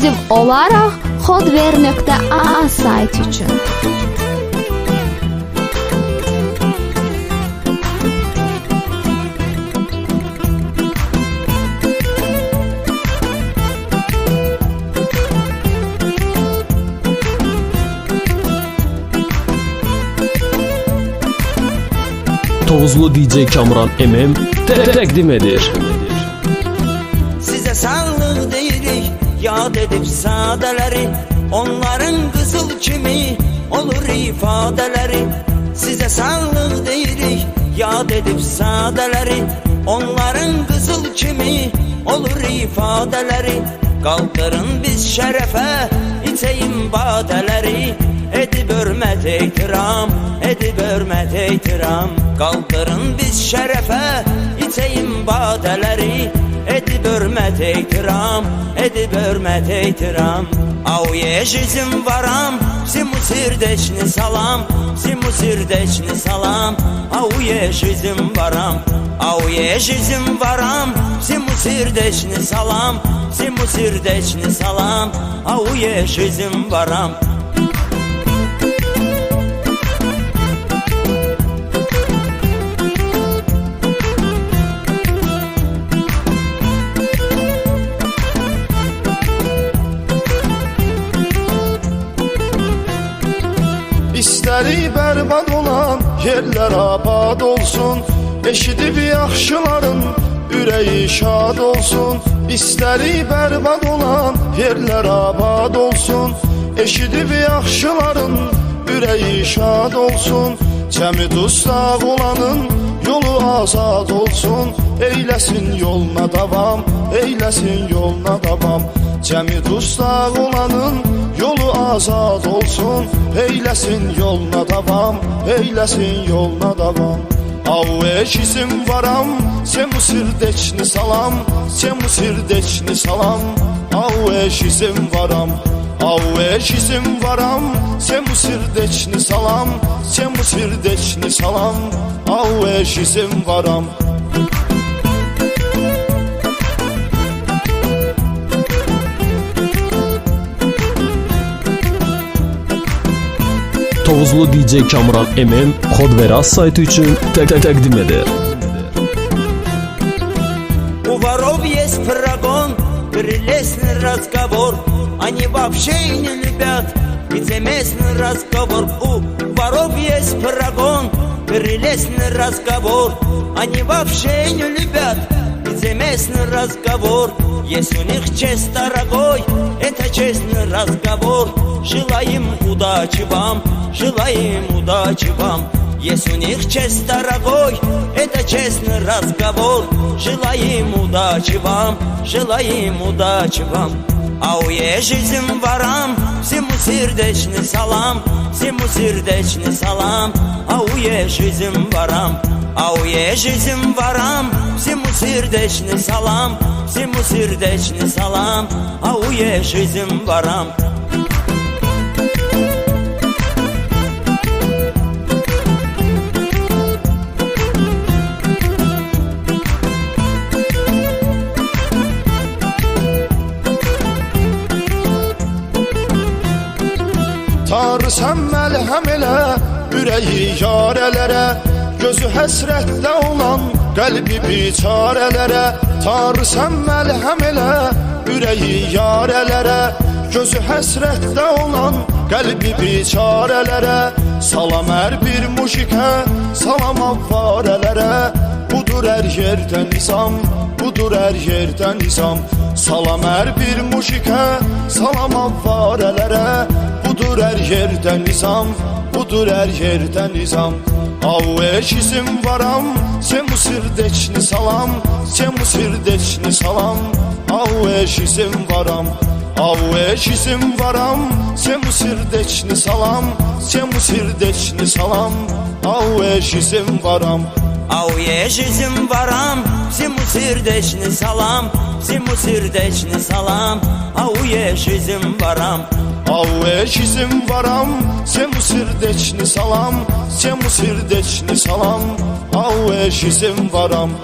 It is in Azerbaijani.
eksklyuziv olaraq Hotware.aa sayti üçün. Tovuzlu DJ Kamran MM təqdim edir. Size sağlık deyirik, yad edip sadeleri, onların kızıl kimi olur ifadeleri. Size sağlık deyirik, yad edip sadeleri, onların kızıl kimi olur ifadeleri. Kaldırın biz şerefe, içeyim badeleri, edip hürmet eytiram, edip hürmet eytiram. Kaldırın biz şerefe, içeyim badeleri, edip hürmet eytiram, edip hürmet eytiram. Av yeşizim varam, simu sirdeşni salam, simu sirdeşni salam. Av yeşizim varam, av yeşizim varam, simu sirdeşni salam, simu sirdeşni salam. Av yeşizim varam. İstəri bərbad olan yerlər abad olsun, eşidib yaxşıların ürəyi şad olsun. İstəri bərbad olan yerlər abad olsun, eşidib yaxşıların ürəyi şad olsun. Cəmi dustaq olanın yolu azad olsun, eyləsin yoluna davam, eyləsin yoluna davam. Cəmi dustaq olanın yolu azad olsun, eyləsin yoluna davam, eyləsin yoluna davam. Av eşizim varam, semu sirdeçni salam, semu sirdeçni salam. Av eşizim varam, av eşizim varam, semu sirdeçni salam, semu sirdeçni salam. Av eşizim varam. Tovuzlu DJ Kamran MM Hotware sayti üçün təqdim edir. У воров есть прогон, прелестный разговор, они вообще не любят лицеместный разговор. У воров есть прогон, прелестный разговор, они вообще не любят лицеместный разговор. Есть у них честь, дорогой, это честный разговор. Желаем удачи вам, желаем удачи вам. Есть у них честь, дорогой, это честный разговор. Желаем удачи вам, желаем удачи вам. А у ежизим ворам всему сердечный салам, всему сердечный салам. А у ежизим ворам, а у ежизим ворам всему сердечный салам, всему сердечный салам. А у ежизим ворам. Tanrı sən məlhəm elə ürəyi yarələrə, gözü həsrətdə olan qəlbi biçarələrə. Tanrı sən məlhəm elə ürəyi yarələrə, gözü həsrətdə olan qəlbi biçarələrə. Salam hər bir müşikə, salam avvarələrə, budur hər yerdə nizam, budur hər yerdə nizam. Salam hər bir müşikə, salam avvarələrə, budur hər yerdə nizam, budur hər yerdə nizam. Av eşizim varam, semu sirdeçni salam, semu sirdeçni salam. Av eşizim varam, av eşizim varam, semu sirdeçni salam, semu sirdeçni salam. Av eşizim varam. А у ежизим ворам всему сердечный салам, всему сердечный салам. А у ежизим ворам, а у ежизим ворам всему сердечный салам, всему сердечный салам. А у ежизим ворам.